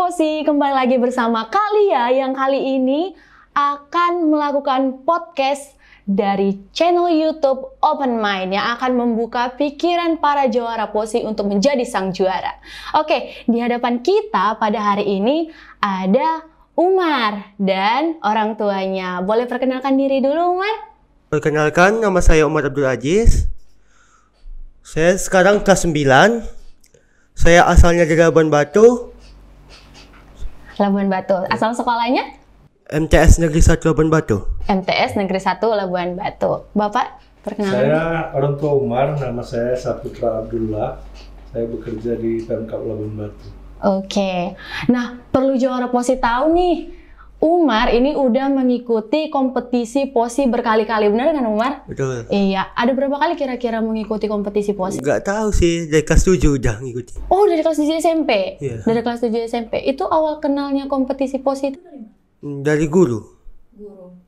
Posi, kembali lagi bersama Kalia yang kali ini akan melakukan podcast dari channel YouTube Open Mind yang akan membuka pikiran para jawara Posi untuk menjadi sang juara. Oke, di hadapan kita pada hari ini ada Umar dan orang tuanya. Boleh perkenalkan diri dulu, Umar? Perkenalkan, nama saya Umar Abdul Aziz. Saya sekarang kelas 9. Saya asalnya dari Labuan Batu. Labuan Batu. Asal sekolahnya? MTS Negeri 1 Labuan Batu. MTS Negeri 1 Labuan Batu. Bapak, perkenalkan. Saya orang tua Umar, nama saya Saputra Abdullah. Saya bekerja di Pemkab Labuan Batu. Oke. Nah, perlu jawara Posi tahu nih. Umar ini udah mengikuti kompetisi Posi berkali-kali, benar kan Umar? Betul. Iya. Ada berapa kali kira-kira mengikuti kompetisi Posi? Nggak tahu sih, dari kelas 7 udah ngikutin. Oh, dari kelas 7 SMP? Iya. Dari kelas 7 SMP. Itu awal kenalnya kompetisi Posi itu dari mana? Dari guru.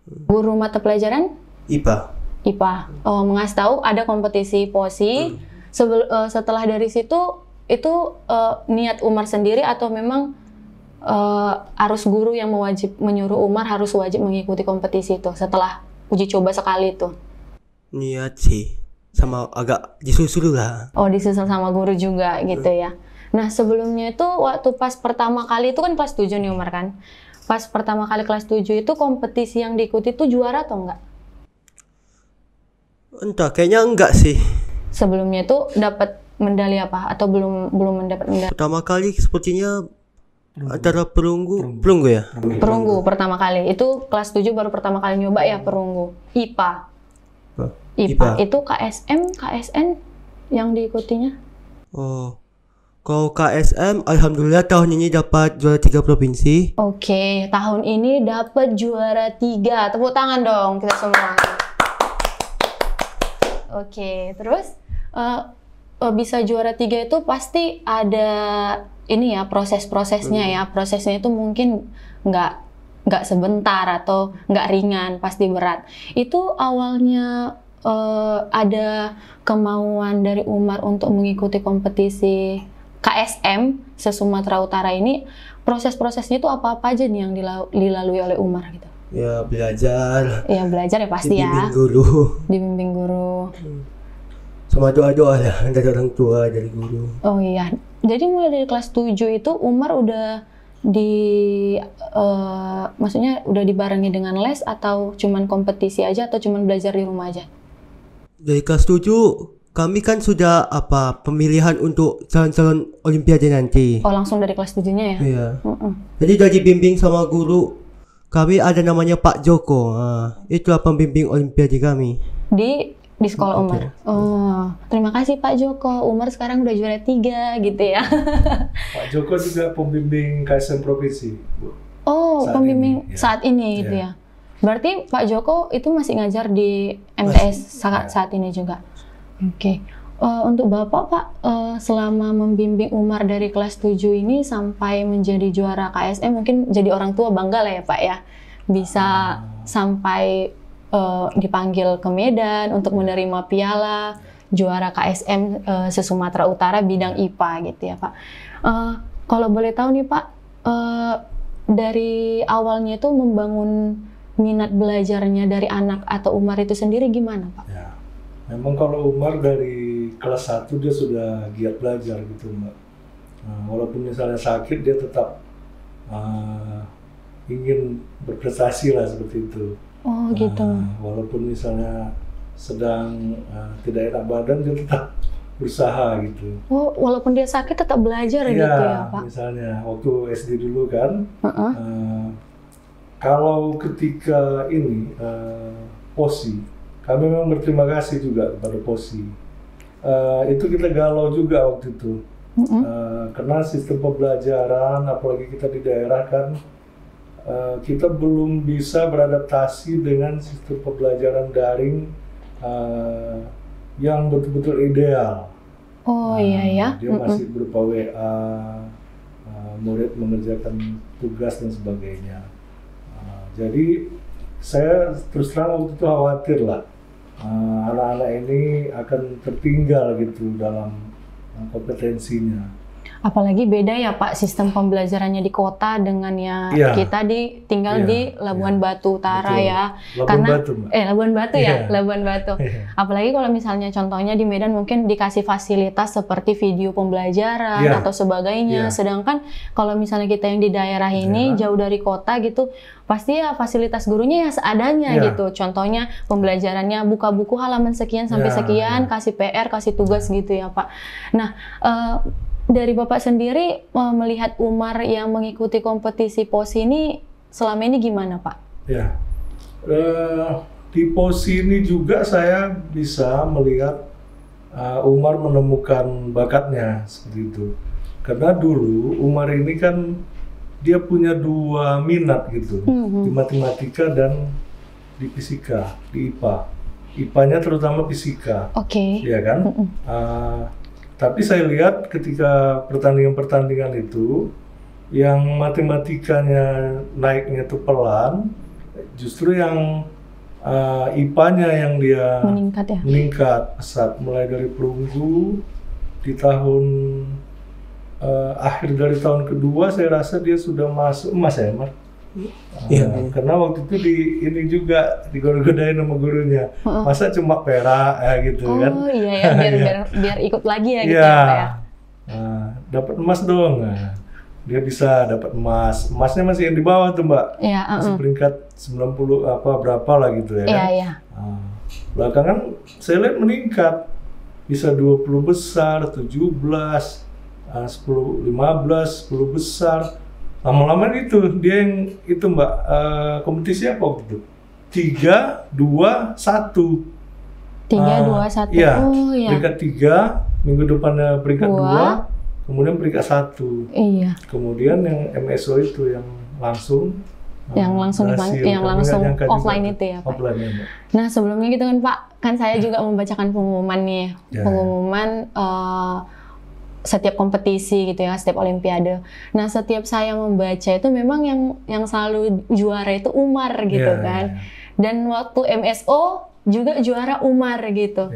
Guru mata pelajaran? IPA. IPA. Oh, mengasih tahu ada kompetisi Posi. Setelah dari situ, itu niat Umar sendiri atau memang harus guru yang menyuruh Umar harus wajib mengikuti kompetisi itu setelah uji coba sekali itu? Niat sih, sama agak disusul lah. Oh, disusul sama guru juga gitu ya. Nah, sebelumnya itu waktu pas pertama kali itu kan kelas 7 nih Umar kan. Pas pertama kali kelas 7 itu kompetisi yang diikuti itu juara atau enggak? Entah, kayaknya enggak sih. Sebelumnya itu dapat medali apa atau belum mendapat medali? Pertama kali sepertinya antara perunggu ya? Perunggu pertama kali. Itu kelas 7 baru pertama kali nyoba ya perunggu. IPA. IPA. Itu KSM, KSN yang diikutinya? Oh. Kalau KSM, alhamdulillah tahun ini dapat juara 3 provinsi. Oke, tahun ini dapat juara 3. Tepuk tangan dong kita semua. Oke, terus bisa juara 3 itu pasti ada ini ya proses-prosesnya ya. Prosesnya itu mungkin nggak sebentar atau nggak ringan, pasti berat. Itu awalnya ada kemauan dari Umar untuk mengikuti kompetisi KSM se-Sumatera Utara ini. Proses-prosesnya itu apa-apa aja nih yang dilalui oleh Umar gitu? Ya belajar. Ya belajar ya pasti ya. Dibimbing guru. Sama doa-doa lah dari orang tua, dari guru. Oh iya. Jadi mulai dari kelas 7 itu Umar udah maksudnya udah dibarengi dengan les atau cuman kompetisi aja atau cuman belajar di rumah aja? Dari kelas 7 kami kan sudah pemilihan untuk calon-calon olimpiade nanti. Oh, langsung dari kelas 7-nya ya? Iya. Jadi udah dibimbing sama guru. Kami ada namanya Pak Joko. Itulah pembimbing olimpiade kami. Di sekolah Umar. Oh, terima kasih Pak Joko. Umar sekarang udah juara 3 gitu ya. Pak Joko juga pembimbing KSM Provinsi, Bu. Oh, pembimbing saat ini gitu ya. Berarti Pak Joko itu masih ngajar di MTS saat ini juga. Oke. Untuk Bapak Pak, selama membimbing Umar dari kelas 7 ini sampai menjadi juara KSM, mungkin jadi orang tua bangga lah ya Pak ya. Bisa sampai dipanggil ke Medan untuk menerima piala juara KSM se-Sumatera Utara bidang IPA gitu ya Pak. Kalau boleh tahu nih Pak, dari awalnya itu membangun minat belajarnya dari anak atau Umar itu sendiri gimana Pak? Ya, memang kalau Umar dari kelas 1 dia sudah giat belajar gitu Mbak. Walaupun misalnya sakit dia tetap ingin berprestasi lah seperti itu. Oh gitu. Walaupun misalnya sedang tidak enak badan dia tetap berusaha gitu. Oh, walaupun dia sakit tetap belajar gitu ya Pak? Misalnya waktu SD dulu kan, kalau ketika ini Posi, kami memang berterima kasih juga kepada Posi. Itu kita galau juga waktu itu, karena sistem pembelajaran, apalagi kita di daerah kan, kita belum bisa beradaptasi dengan sistem pembelajaran daring yang betul-betul ideal. Oh iya ya. Dia masih berupa WA, murid mengerjakan tugas dan sebagainya. Jadi saya terus terang waktu itu khawatir lah anak-anak ini akan tertinggal gitu dalam kompetensinya. Apalagi beda ya Pak sistem pembelajarannya di kota dengan yang kita tinggal di Labuan Batu Utara. Betul. Ya. Labuan Batu, Mbak. Labuan Batu ya, Iya. Labuan Batu. Apalagi kalau misalnya contohnya di Medan mungkin dikasih fasilitas seperti video pembelajaran atau sebagainya. Sedangkan kalau misalnya kita yang di daerah ini jauh dari kota gitu, pasti ya fasilitas gurunya ya seadanya gitu. Contohnya pembelajarannya buka buku halaman sekian sampai sekian, kasih PR, kasih tugas gitu ya Pak. Nah, dari Bapak sendiri melihat Umar yang mengikuti kompetisi POSI ini selama ini gimana Pak? Ya, di POSI ini juga saya bisa melihat Umar menemukan bakatnya seperti itu. Karena dulu Umar ini kan dia punya 2 minat gitu, di matematika dan di fisika, di IPA. IPA-nya terutama fisika, ya kan? Tapi saya lihat ketika pertandingan-pertandingan itu, yang matematikanya naiknya itu pelan, justru yang IPA-nya yang dia meningkat pesat. Mulai dari perunggu, di tahun akhir dari tahun kedua saya rasa dia sudah masuk emas ya, Mar? Karena waktu itu ini juga digoda-godain sama gurunya, masa cuma perak gitu kan? Oh iya ya, biar ikut lagi ya gitu ya Pak ya. Dapat emas dong. Dia bisa dapat emas. Emasnya masih yang di bawah tuh Mbak. Masih peringkat 90 apa berapa lah gitu ya kan? Iya. Belakangan saya lihat meningkat, bisa 20 besar, 17, 10, 15, 10 besar. Lama-lama itu dia yang itu Mbak, kompetisi apa waktu itu? 3, 2, 1. 3, 2, 1. Iya, oh iya. Peringkat 3, minggu depannya peringkat 2, kemudian peringkat 1. Iya. Kemudian yang MSO itu yang langsung offline itu ya Pak. Offline, ya, Mbak. Nah sebelumnya gitu kan Pak, kan saya juga membacakan pengumuman nih, pengumuman setiap kompetisi gitu ya, setiap olimpiade. Nah, setiap saya membaca itu memang yang selalu juara itu Umar gitu kan. Dan waktu MSO juga juara Umar gitu.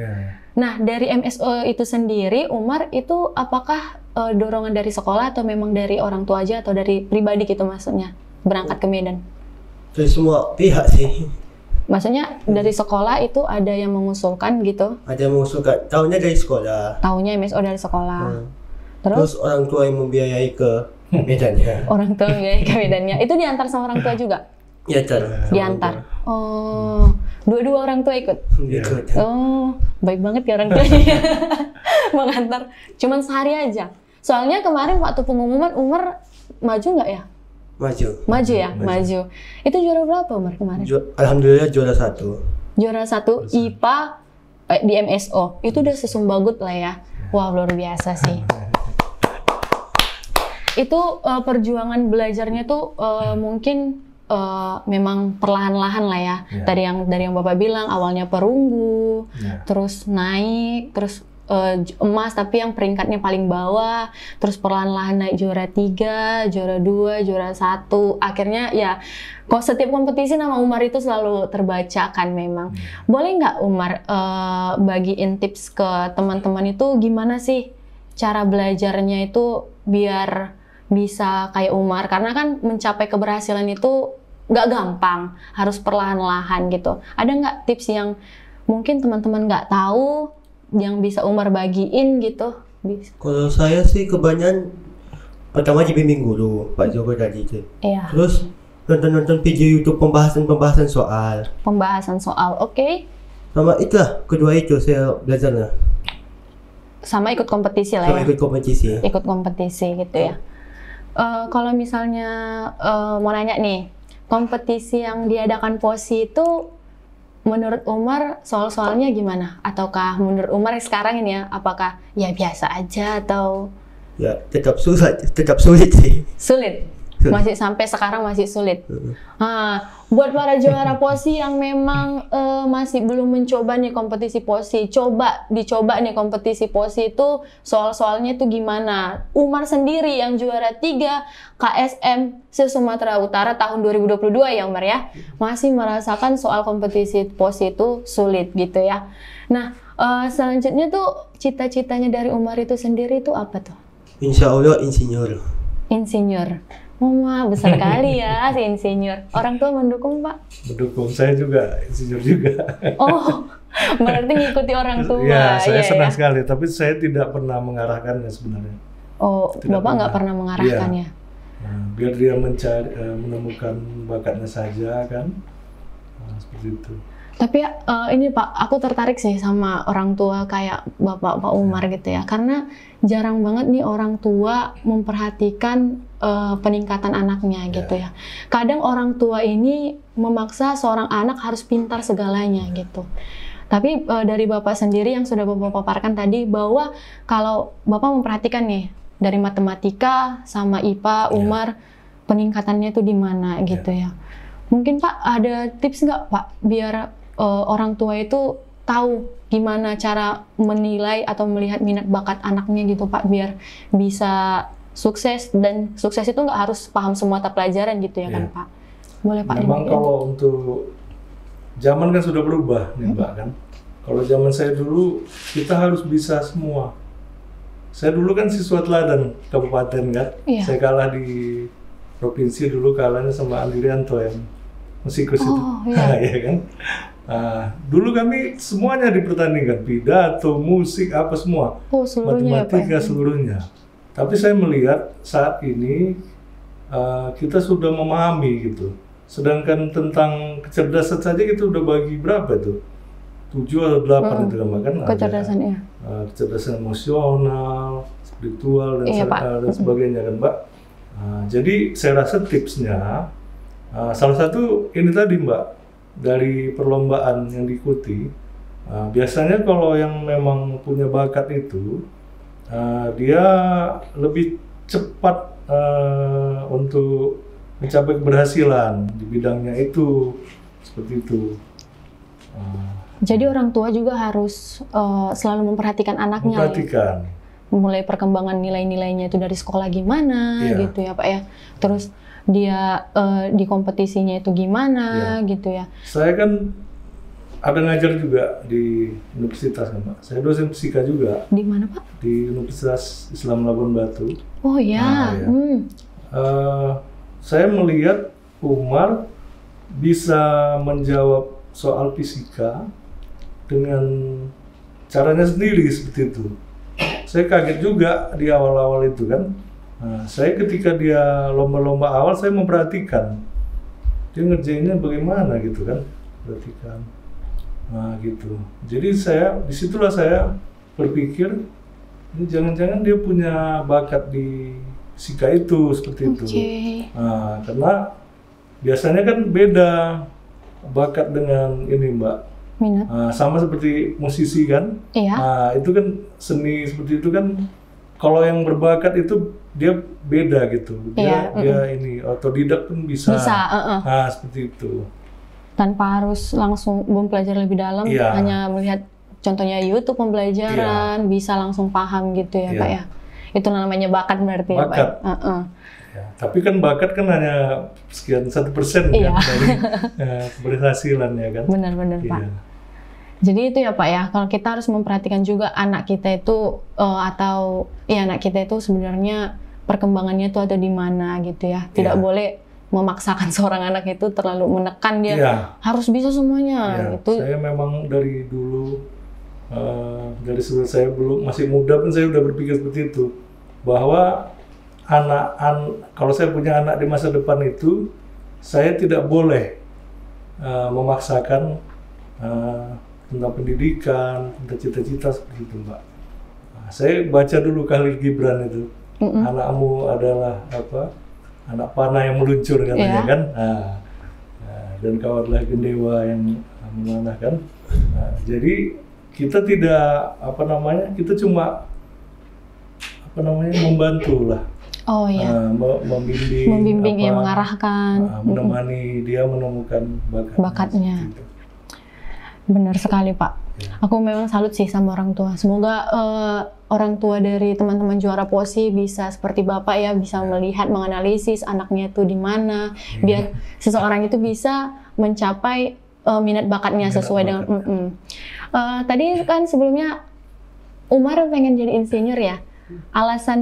Nah, dari MSO itu sendiri, Umar itu apakah dorongan dari sekolah atau memang dari orang tua aja atau dari pribadi gitu maksudnya berangkat ke Medan? Dari semua pihak sih. Maksudnya dari sekolah itu ada yang mengusulkan gitu? Ada yang mengusulkan, tahunya dari sekolah. Tahunya MSO dari sekolah. Terus orang tua yang membiayai ke Medannya. Orang tua membiayai ke Medannya. Itu diantar sama orang tua juga? Diantar. Oh, dua-dua orang tua ikut? Ikut. Oh, baik banget ya orang tuanya. Mengantar. Cuman sehari aja. Soalnya kemarin waktu pengumuman Umar maju nggak ya? Maju ya? Maju. Itu juara berapa Umar kemarin? Alhamdulillah juara 1. Juara 1 IPA di MSO. Itu udah sesumbagut lah ya. Wah, luar biasa sih. Itu perjuangan belajarnya tuh mungkin memang perlahan-lahan lah ya. Dari yang Bapak bilang awalnya perunggu, terus naik, terus emas tapi yang peringkatnya paling bawah, terus perlahan-lahan naik juara 3, juara 2, juara 1. Akhirnya ya kok setiap kompetisi nama Umar itu selalu terbacakan memang. Boleh nggak Umar bagiin tips ke teman-teman itu gimana sih cara belajarnya itu biar bisa kayak Umar? Karena kan mencapai keberhasilan itu nggak gampang, harus perlahan-lahan gitu. Ada nggak tips yang mungkin teman-teman nggak tahu yang bisa Umar bagiin gitu? Bisa. Kalau saya sih kebanyakan pertama dibimbing guru Pak Joko tadi itu. Iya. Terus nonton video YouTube pembahasan soal. Oke. Sama itulah, kedua itu saya belajarnya. Sama ikut kompetisi lah ya. Ikut kompetisi gitu ya. Kalau misalnya mau nanya nih, kompetisi yang diadakan POSI itu menurut Umar soal-soalnya gimana? Ataukah menurut Umar sekarang ini ya, apakah ya biasa aja atau? Ya tetap sulit sih. Sulit? Masih sampai sekarang masih sulit. Buat para juara POSI yang memang masih belum mencoba nih kompetisi POSI, dicoba nih kompetisi POSI itu soal-soalnya itu gimana? Umar sendiri yang juara 3 KSM se-Sumatera Utara tahun 2022 ya Umar ya, masih merasakan soal kompetisi POSI itu sulit gitu ya. Nah, selanjutnya tuh cita-citanya dari Umar itu sendiri itu apa tuh? Insya Allah insinyur. Insinyur. Wah, besar kali ya si insinyur. Orang tua mendukung, Pak? Mendukung, saya juga insinyur juga. Oh, berarti ngikuti orang tua. Ya, saya Iya, senang ya. sekali, tapi saya tidak pernah mengarahkannya sebenarnya. Oh, Tidak Bapak nggak pernah. pernah mengarahkannya? Nah, biar dia menemukan bakatnya saja kan. Nah, seperti itu. Tapi ini Pak, aku tertarik sih sama orang tua kayak Bapak Pak Umar gitu ya. Karena jarang banget nih orang tua memperhatikan peningkatan anaknya gitu ya. Kadang orang tua ini memaksa seorang anak harus pintar segalanya gitu. Tapi dari Bapak sendiri yang sudah Bapak paparkan tadi bahwa kalau Bapak memperhatikan nih dari matematika sama IPA, Umar peningkatannya itu di mana gitu ya. Mungkin Pak ada tips nggak Pak biar orang tua itu tahu gimana cara menilai atau melihat minat bakat anaknya gitu Pak biar bisa sukses, dan sukses itu nggak harus paham semua mata pelajaran gitu ya kan Pak. Boleh Pak? Memang kalau untuk zaman kan sudah berubah nih Mbak kan. Kalau zaman saya dulu kita harus bisa semua. Saya dulu kan siswa teladan kabupaten kan. Iya. Saya kalah di provinsi dulu, kalahnya sama Andi Rianto yang musikus itu. Iya. Ya kan. Nah, dulu kami semuanya dipertandingkan, pidato, musik, apa semua, Oh, seluruhnya ya Pak. matematika seluruhnya. Tapi saya melihat saat ini kita sudah memahami gitu. Sedangkan tentang kecerdasan saja kita udah bagi berapa tuh? 7 atau 8 itu kan bahkan Kecerdasan ya. kecerdasan emosional, spiritual dan, Iya, Pak. dan sebagainya kan Mbak. Jadi saya rasa tipsnya salah satu ini tadi Mbak, dari perlombaan yang diikuti, biasanya kalau yang memang punya bakat itu dia lebih cepat untuk mencapai keberhasilan di bidangnya itu, seperti itu. Jadi orang tua juga harus selalu memperhatikan anaknya. Memperhatikan. Ya? Mulai perkembangan nilai-nilainya itu dari sekolah gimana gitu ya Pak ya. Terus dia di kompetisinya itu gimana gitu ya. Saya kan ada ngajar juga di universitas kan Pak. Saya dosen fisika juga. Di mana Pak? Di Universitas Islam Labuan Batu. Oh ya. Saya melihat Umar bisa menjawab soal fisika dengan caranya sendiri seperti itu. Saya kaget juga di awal-awal itu kan. Saya ketika dia lomba-lomba awal saya memperhatikan dia ngerjainnya bagaimana gitu kan, perhatikan. Nah gitu. Jadi disitulah saya berpikir ini jangan-jangan dia punya bakat di fisika itu seperti itu. Nah, karena biasanya kan beda bakat dengan ini Mbak. Minat. Sama seperti musisi kan. Iya. Nah itu kan seni seperti itu kan. Kalau yang berbakat itu dia beda gitu, dia ini otodidak pun bisa. Nah seperti itu. Tanpa harus langsung belajar lebih dalam, hanya melihat contohnya YouTube pembelajaran, bisa langsung paham gitu ya Pak ya. Itu namanya bakat berarti ya Pak. Ya, tapi kan bakat kan hanya sekian 1% kan dari keberhasilan ya kan. Benar-benar Pak. Jadi itu ya Pak ya, kalau kita harus memperhatikan juga anak kita itu anak kita itu sebenarnya perkembangannya itu ada di mana gitu ya. Tidak boleh memaksakan seorang anak itu terlalu menekan dia harus bisa semuanya. Itu saya memang dari dulu dari sebelum saya masih muda pun saya udah berpikir seperti itu, bahwa kalau saya punya anak di masa depan itu saya tidak boleh memaksakan tentang pendidikan, tentang cita-cita seperti itu Mbak. Saya baca dulu Khalil Gibran itu, anakmu adalah anak panah yang meluncur katanya kan. Dan kau adalah gendewa yang memanah kan. Jadi kita tidak kita cuma membantu lah. Oh iya. Membimbing mengarahkan. Menemani dia menemukan bakatnya. Benar sekali Pak. Aku memang salut sih sama orang tua. Semoga orang tua dari teman-teman juara POSI bisa seperti Bapak ya, bisa melihat, menganalisis anaknya itu di mana, biar seseorang itu bisa mencapai minat bakatnya sesuai dengan. Tadi kan sebelumnya Umar pengen jadi insinyur ya. alasan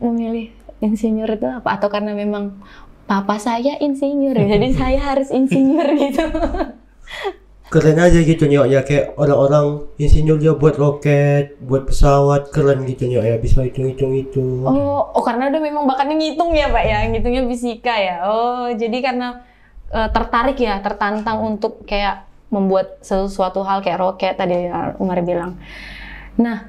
memilih insinyur itu apa? Atau karena memang papa saya insinyur ya, jadi saya harus insinyur gitu? Keren aja gitu Nyok ya, kayak orang-orang insinyur dia buat roket, buat pesawat, keren gitu Nyok ya, bisa hitung-hitung itu. Oh karena udah memang bakatnya ngitung ya Pak ya, ngitungnya fisika ya. Oh jadi karena tertarik ya, tertantang untuk kayak membuat sesuatu hal kayak roket tadi Umar bilang. Nah,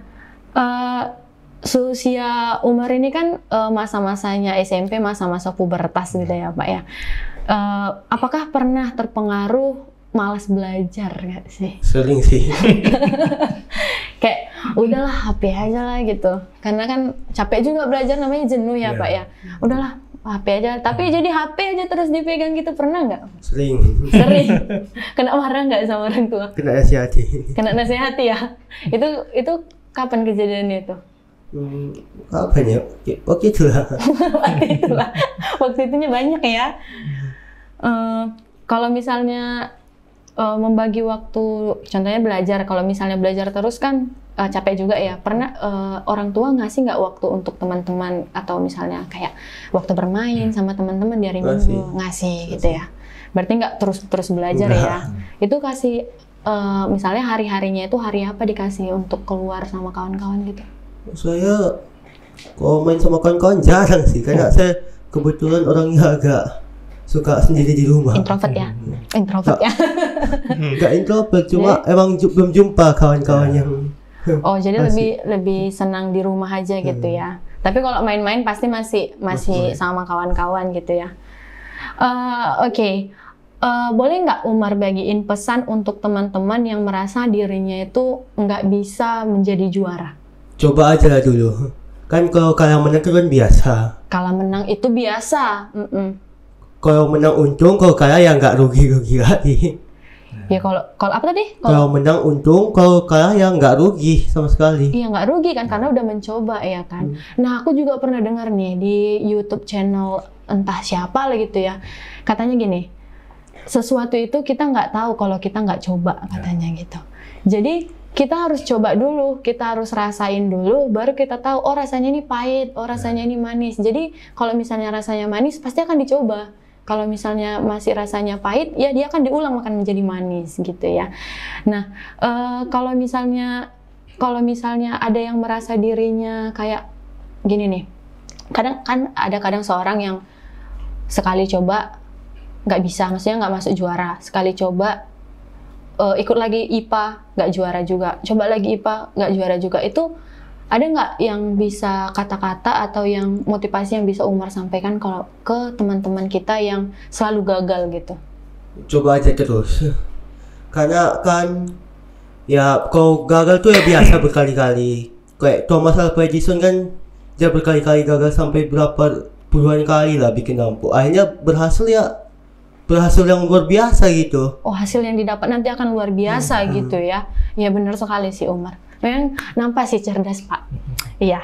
seusia Umar ini kan masa-masanya SMP, masa-masa pubertas gitu ya Pak ya. Apakah pernah terpengaruh malas belajar nggak sih? Sering sih. Kayak udahlah HP aja lah gitu. Karena kan capek juga belajar, namanya jenuh ya Pak ya. Udahlah HP aja. Tapi jadi HP aja terus dipegang gitu, pernah nggak? Sering. Sering. Kena marah nggak sama orang tua? Kena nasihati. Kena nasihati ya. Itu kapan kejadiannya itu? Kapan ya? Waktu itulah. Waktu itunya banyak ya. Kalau misalnya membagi waktu, contohnya belajar. Kalau misalnya belajar terus kan capek juga ya. Pernah orang tua ngasih nggak waktu untuk teman-teman atau misalnya kayak waktu bermain sama teman-teman di hari Minggu? Ngasih gitu ya. Berarti nggak terus belajar ya. Itu kasih misalnya hari-harinya itu hari apa dikasih untuk keluar sama kawan-kawan gitu? Saya kalau main sama kawan-kawan jarang sih, karena saya kebetulan orangnya agak suka sendiri di rumah. Introvert ya? Introvert ya? Enggak introvert, cuma emang belum jumpa kawan-kawan yang oh jadi lebih senang di rumah aja gitu ya. Tapi kalau main-main pasti masih sama kawan-kawan gitu ya. Oke. Boleh nggak Umar bagiin pesan untuk teman-teman yang merasa dirinya itu nggak bisa menjadi juara? Coba aja lah dulu. Kan kalau kalah menang itu kan biasa. Kalah menang itu biasa. Kalau menang untung, kalau kalah ya nggak rugi-rugi lagi. Ya kalau apa tadi? Kalau menang untung, kalau kalah ya nggak rugi sama sekali. Iya nggak rugi kan, karena udah mencoba ya kan. Nah aku juga pernah dengar nih di YouTube channel entah siapa lah gitu ya. Katanya gini, sesuatu itu kita nggak tahu kalau kita nggak coba katanya gitu. Jadi kita harus coba dulu, kita harus rasain dulu, baru kita tahu oh rasanya ini pahit, oh rasanya ini manis. Jadi kalau misalnya rasanya manis pasti akan dicoba. Kalau misalnya masih rasanya pahit, ya dia akan diulang akan menjadi manis gitu ya. Nah, kalau misalnya ada yang merasa dirinya kayak gini nih, kadang seorang yang sekali coba nggak bisa, maksudnya nggak masuk juara, sekali coba ikut lagi IPA nggak juara juga, coba lagi IPA nggak juara juga. Itu ada nggak yang bisa kata-kata atau yang motivasi yang bisa Umar sampaikan kalau ke teman-teman kita yang selalu gagal gitu? Coba aja terus. Karena kan ya kalau gagal tuh ya biasa berkali-kali. Kayak Thomas Alva Edison kan dia berkali-kali gagal sampai berapa puluhan kali lah bikin lampu. Akhirnya berhasil yang luar biasa gitu. Oh, hasil yang didapat nanti akan luar biasa gitu ya. Ya benar sekali sih Umar. Memang nampak sih cerdas Pak. Iya.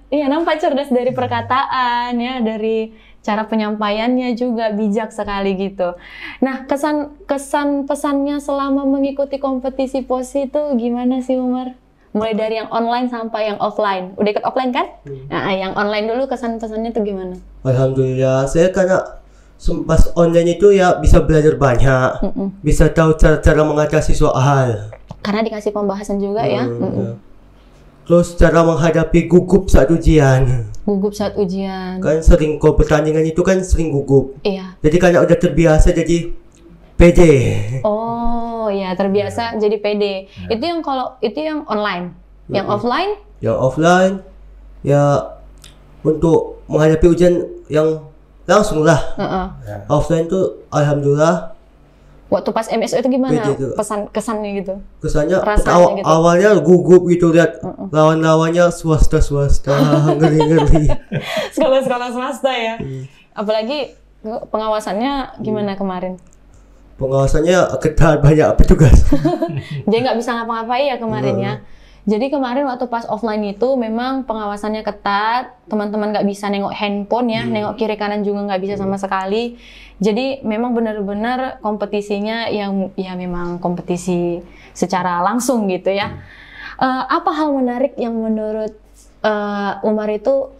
Iya nampak cerdas dari perkataan ya, dari cara penyampaiannya juga bijak sekali gitu. Nah kesan pesannya selama mengikuti kompetisi POSI itu gimana sih Umar? Mulai dari yang online sampai yang offline. Udah ikut offline kan? Nah yang online dulu kesan pesannya tuh gimana? Alhamdulillah saya karena pas online itu ya bisa belajar banyak, bisa tahu cara mengatasi soal. Karena dikasih pembahasan juga ya. Terus cara menghadapi gugup saat ujian. Gugup saat ujian. Kan sering kok pertandingan itu kan sering gugup. Iya. Jadi karena udah terbiasa jadi pede. Oh ya terbiasa jadi pede. Itu yang online. Yang offline? Yang offline ya untuk menghadapi ujian yang langsung lah. Offline tuh alhamdulillah. Waktu pas MSO itu gimana kesannya gitu? Kesannya gitu. Awalnya gugup gitu lihat lawan-lawannya swasta ngeri-ngeri. Sekolah-sekolah swasta ya. Apalagi pengawasannya gimana kemarin? Pengawasannya ketat, banyak petugas. Jadi nggak bisa ngapa-ngapain ya kemarin ya. Jadi kemarin waktu pas offline itu memang pengawasannya ketat, teman-teman nggak bisa nengok handphone ya, nengok kiri kanan juga nggak bisa sama sekali. Jadi memang benar-benar kompetisinya yang ya memang kompetisi secara langsung gitu ya. Apa hal menarik yang menurut Umar itu,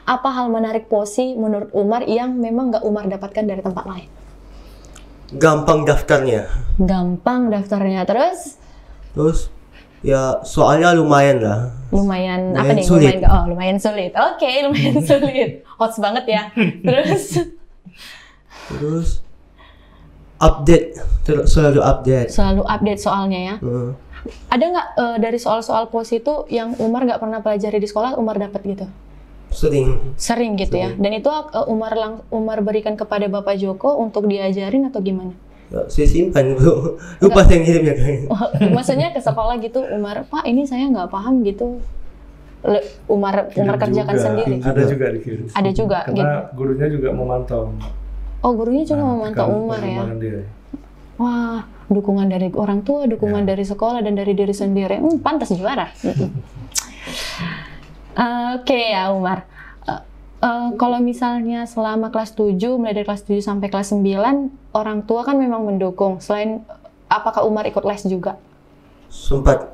apa hal menarik Posi menurut Umar yang memang nggak Umar dapatkan dari tempat lain? Gampang daftarnya. Gampang daftarnya, terus ya soalnya lumayan lah. lumayan apa Lumayan nih? sulit. Lumayan sulit. Oke, lumayan sulit. Hots banget ya. Terus Update, selalu update. selalu update soalnya ya. Hmm. Ada nggak dari soal-soal Posi itu yang Umar nggak pernah pelajari di sekolah, Umar dapat gitu? Sering gitu ya. Dan itu Umar berikan kepada Bapak Joko untuk diajarin atau gimana? Ya, saya simpan bro. Lupa saya ngirimnya kayaknya. Maksudnya ke sekolah gitu, Umar, Pak ini saya nggak paham gitu. Umar kerjakan juga, sendiri. Ada juga dikirim. Ada juga. Karena Gitu. gurunya juga memantau. Oh, gurunya juga memantau Umar ya. Dia. Wah, dukungan dari orang tua, dukungan dari sekolah dan dari diri sendiri. Pantas juara. Oke ya Umar. Kalau misalnya selama kelas 7, mulai dari kelas 7 sampai kelas 9, orang tua kan memang mendukung. Selain, apakah Umar ikut les juga? Sempat.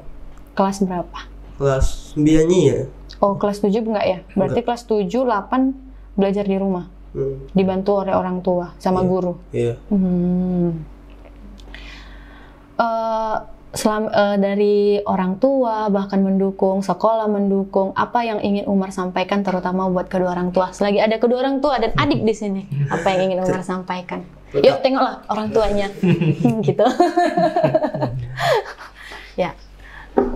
Kelas berapa? Kelas 9-nya ya. Oh, kelas 7 enggak ya? Berarti kelas 7, 8 belajar di rumah? Dibantu oleh orang tua sama guru? Iya. Dari orang tua bahkan mendukung, sekolah mendukung, apa yang ingin Umar sampaikan terutama buat kedua orang tua? Selagi ada kedua orang tua dan adik di sini, apa yang ingin Umar sampaikan? Yuk tengoklah orang tuanya, gitu. Ya.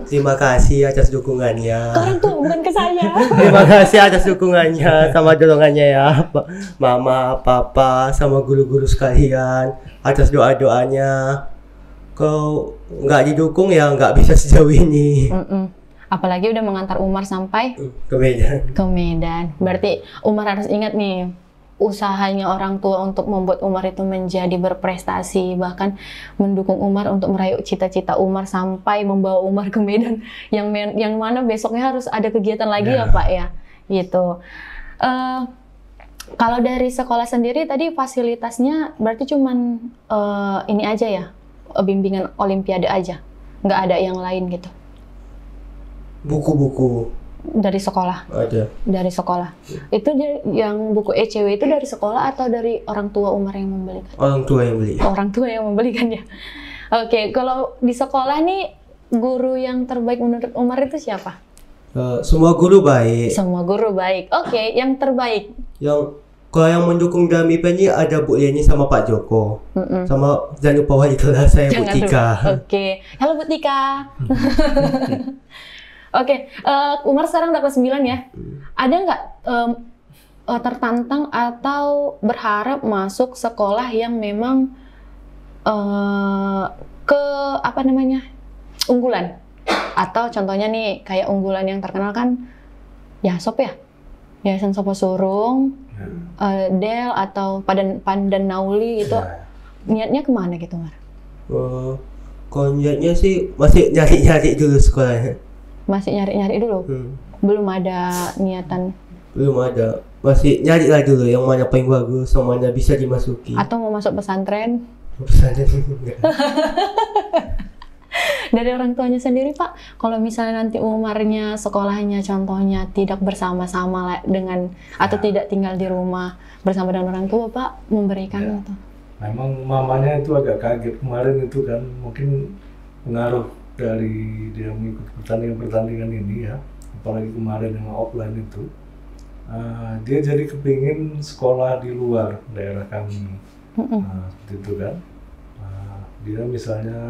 Terima kasih atas dukungannya. Ke orang tua bukan ke saya. Terima kasih atas dukungannya sama dorongannya ya, Mama, Papa, sama guru-guru sekalian, atas doa-doanya. Kalau nggak didukung ya nggak bisa sejauh ini. Apalagi udah mengantar Umar sampai Ke Medan. ke Medan. Berarti Umar harus ingat nih, usahanya orang tua untuk membuat Umar itu menjadi berprestasi, bahkan mendukung Umar untuk meraih cita-cita Umar sampai membawa Umar ke Medan, yang mana besoknya harus ada kegiatan lagi ya Pak ya, gitu. Kalau dari sekolah sendiri tadi fasilitasnya berarti cuman ini aja ya, bimbingan olimpiade aja, nggak ada yang lain gitu? Buku-buku dari sekolah? ada. Dari sekolah. Itu yang buku ECW itu dari sekolah atau dari orang tua Umar yang membelikan? Orang tua yang beli. Orang tua yang membelikan ya. Oke, kalau di sekolah nih guru yang terbaik menurut Umar itu siapa? Semua guru baik. Semua guru baik. Oke, yang terbaik. Kalau yang mendukung dalam IPA ini ada Bu Leni sama Pak Joko. Sama jangan lupa wali kelas saya Bu Tika. Oke. Halo Bu Tika. Oke, Umar sekarang udah kelas 9 ya. Ada nggak tertantang atau berharap masuk sekolah yang memang unggulan? Atau contohnya nih kayak unggulan yang terkenal kan Yasop ya? Yayasan Sopo Surung, Del atau Pandan Nauli itu. Niatnya kemana gitu, Mar? Kalau niatnya sih masih nyari-nyari dulu sekolahnya. Masih nyari-nyari dulu? Belum ada niatan? Belum ada. Masih nyari lah dulu yang mana paling bagus, yang mana bisa dimasuki. Atau mau masuk pesantren? Pesantren enggak. Dari orang tuanya sendiri Pak, kalau misalnya nanti Umarnya sekolahnya contohnya tidak bersama-sama dengan atau tidak tinggal di rumah bersama dengan orang tua, Pak memberikan itu? Memang mamanya itu agak kaget kemarin itu kan, mungkin pengaruh dari dia mengikut pertandingan ini ya, apalagi kemarin yang offline itu, dia jadi kepingin sekolah di luar daerah kami, seperti itu kan. Dia misalnya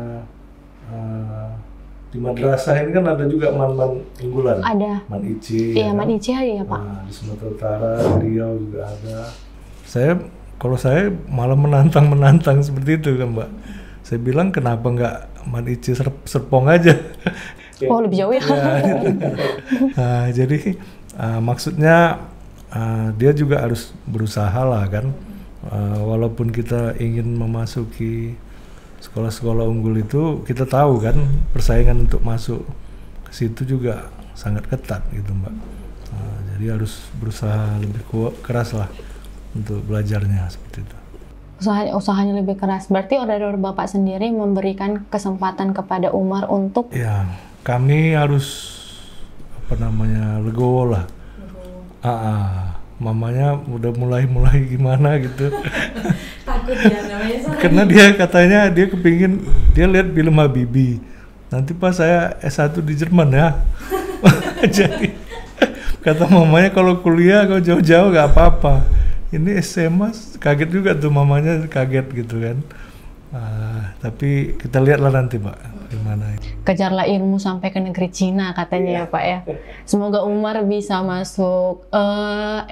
di madrasah ini kan ada juga man-man unggulan. Ada. Man Ici. Iya, ya Man kan? Ici ya Pak. Di Sumatera Utara, Riau juga ada. Kalau saya malah menantang seperti itu kan Mbak. Saya bilang kenapa nggak Man Ici Serpong aja. Oh lebih jauh ya. Jadi maksudnya dia juga harus berusaha lah kan. Walaupun kita ingin memasuki sekolah-sekolah unggul itu, kita tahu kan persaingan untuk masuk ke situ juga sangat ketat gitu Mbak. Jadi harus berusaha lebih keras lah untuk belajarnya seperti itu. Usahanya lebih keras. Berarti dari Bapak sendiri memberikan kesempatan kepada Umar untuk kami harus legowo lah. Mamanya udah mulai gimana gitu. Takut ya namanya soalnya. Karena dia katanya dia kepingin, dia lihat film Habibie. Nanti pas saya S1 di Jerman ya. Jadi kata mamanya kalau kuliah kau jauh-jauh gak apa-apa. Ini SMA kaget juga tuh, mamanya kaget gitu kan. Tapi kita lihatlah nanti Pak gimana. Kejarlah ilmu sampai ke negeri Cina katanya ya Pak ya. Semoga Umar bisa masuk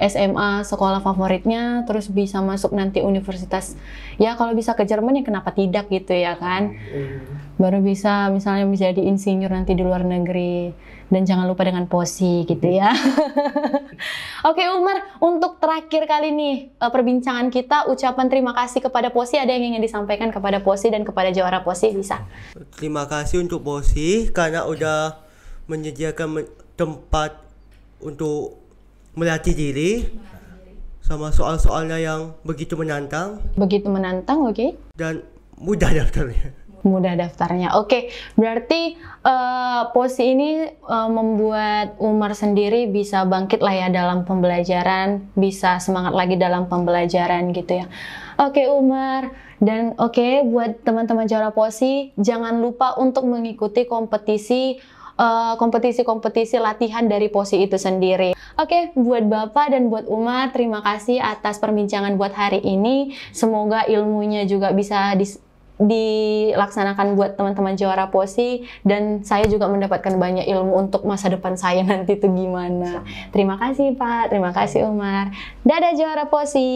SMA sekolah favoritnya, terus bisa masuk nanti universitas. Ya kalau bisa ke Jerman ya kenapa tidak gitu ya kan. Baru bisa misalnya menjadi insinyur nanti di luar negeri. Dan jangan lupa dengan posi gitu ya. Oke Umar, untuk terakhir kali nih perbincangan kita, ucapan terima kasih kepada posi, ada yang ingin disampaikan kepada posi dan kepada jawara posi, bisa? Terima kasih untuk posi karena udah menyediakan tempat untuk melatih diri sama soal-soalnya yang begitu menantang. Begitu menantang, oke. Dan mudah daftarnya. Mudah daftarnya. Oke, berarti posi ini membuat Umar sendiri bisa bangkit lah ya dalam pembelajaran, bisa semangat lagi dalam pembelajaran gitu ya. Oke Umar, dan oke buat teman-teman jawara posi, jangan lupa untuk mengikuti kompetisi latihan dari posi itu sendiri. Oke, buat Bapak dan buat Umar, terima kasih atas perbincangan buat hari ini. Semoga ilmunya juga bisa dilaksanakan buat teman-teman jawara posi, dan saya juga mendapatkan banyak ilmu untuk masa depan saya nanti itu gimana. Terima kasih Pak, terima kasih Umar. Dadah jawara posi.